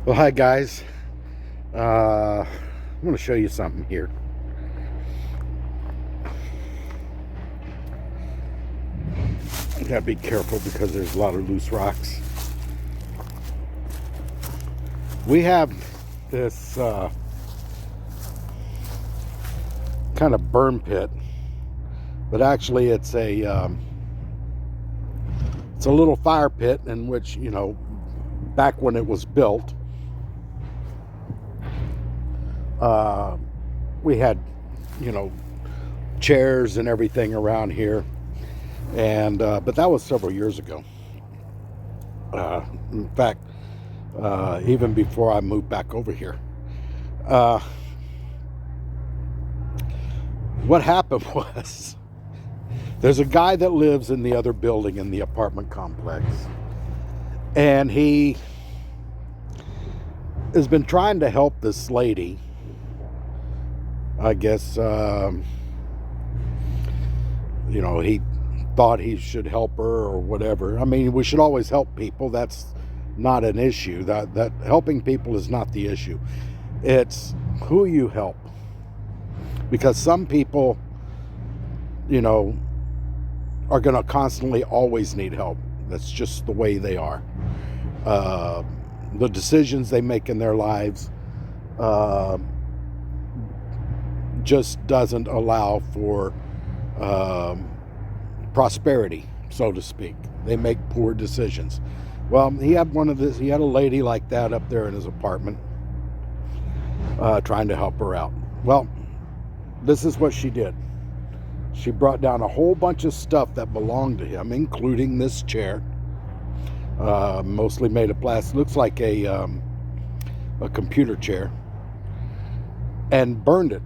Well, hi guys. I'm going to show you something here. You gotta be careful because there's a lot of loose rocks. We have this kind of burn pit, but actually it's a little fire pit in which, back when it was built, we had, chairs and everything around here, and but that was several years ago. In fact, even before I moved back over here. What happened was there's a guy that lives in the other building in the apartment complex, and he has been trying to help this lady. I guess he thought he should help her or whatever. I mean, we should always help people. That's not an issue. That helping people is not the issue. It's who you help. Because some people, are going to constantly always need help. That's just the way they are. The decisions they make in their lives just doesn't allow for prosperity, so to speak. They make poor decisions. Well, he had a lady like that up there in his apartment, trying to help her out. Well, this is what she did. She brought down a whole bunch of stuff that belonged to him, including this chair, mostly made of plastic. Looks like a computer chair, and burned it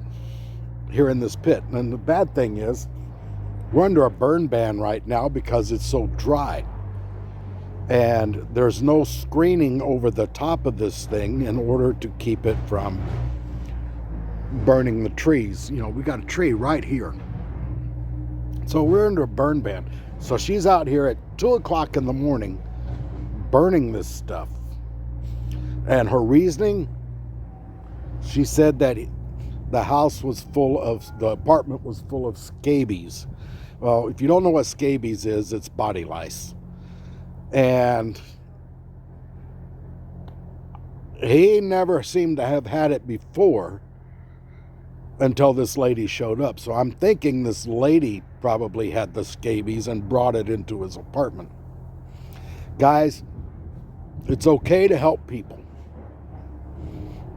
here in this pit. And the bad thing is, we're under a burn ban right now because it's so dry. And there's no screening over the top of this thing in order to keep it from burning the trees. We got a tree right here. So we're under a burn ban. So she's out here at 2 o'clock in the morning burning this stuff. And her reasoning, she said that the apartment was full of scabies. Well, if you don't know what scabies is, it's body lice. And he never seemed to have had it before until this lady showed up. So I'm thinking this lady probably had the scabies and brought it into his apartment. Guys, it's okay to help people.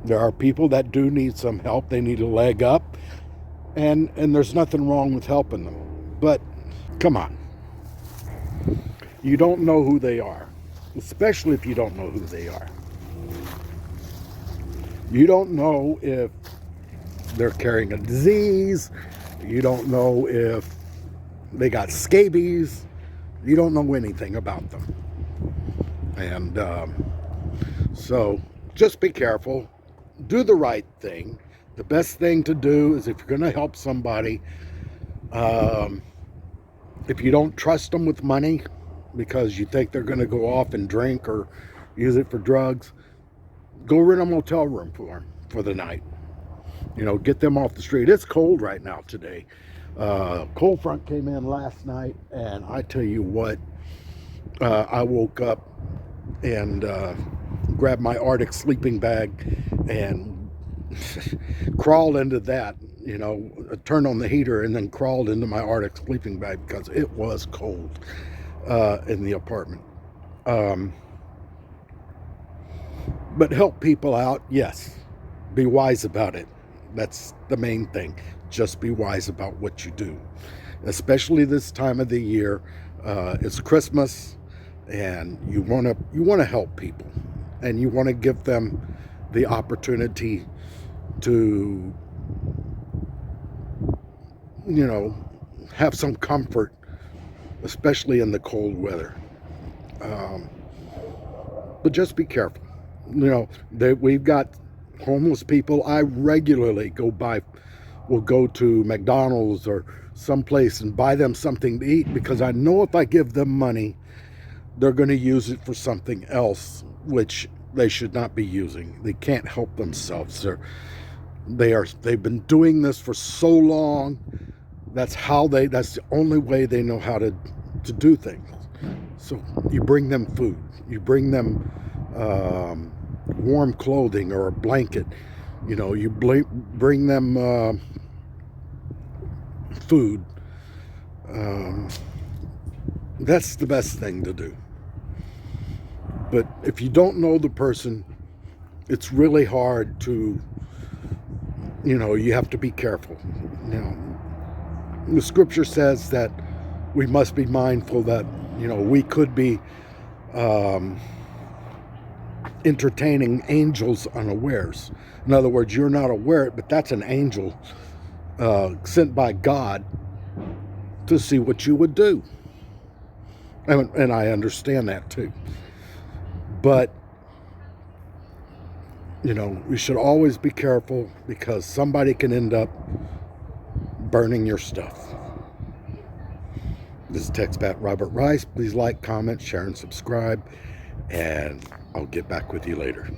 There are people that do need some help. They need a leg up, and there's nothing wrong with helping them. But come on. You don't know who they are, especially if you don't know who they are. You don't know if they're carrying a disease. You don't know if they got scabies. You don't know anything about them. And so just be careful. Do the right thing. The best thing to do is, if you're going to help somebody, if you don't trust them with money because you think they're going to go off and drink or use it for drugs, go rent a motel room for them for the night. Get them off the street. It's cold right now today. Cold front came in last night, and I tell you what, I woke up and grabbed my Arctic sleeping bag and crawled into that. Turned on the heater and then crawled into my Arctic sleeping bag because it was cold in the apartment. But help people out, yes. Be wise about it. That's the main thing. Just be wise about what you do, especially this time of the year. It's Christmas, and you want to help people, and you want to give them the opportunity to have some comfort, especially in the cold weather. But just be careful. We've got homeless people. I regularly will go to McDonald's or someplace and buy them something to eat, because I know if I give them money, they're going to use it for something else, which they should not be using. They can't help themselves. They've been doing this for so long. That's the only way they know how to do things. So you bring them food, you bring them warm clothing or a blanket, you bring them food. That's the best thing to do. But if you don't know the person, it's really hard to, you have to be careful. The scripture says that we must be mindful that, we could be entertaining angels unawares. In other words, you're not aware, but that's an angel sent by God to see what you would do. And I understand that too. But, we should always be careful, because somebody can end up burning your stuff. This is Texpat Robert Rice. Please like, comment, share, and subscribe. And I'll get back with you later.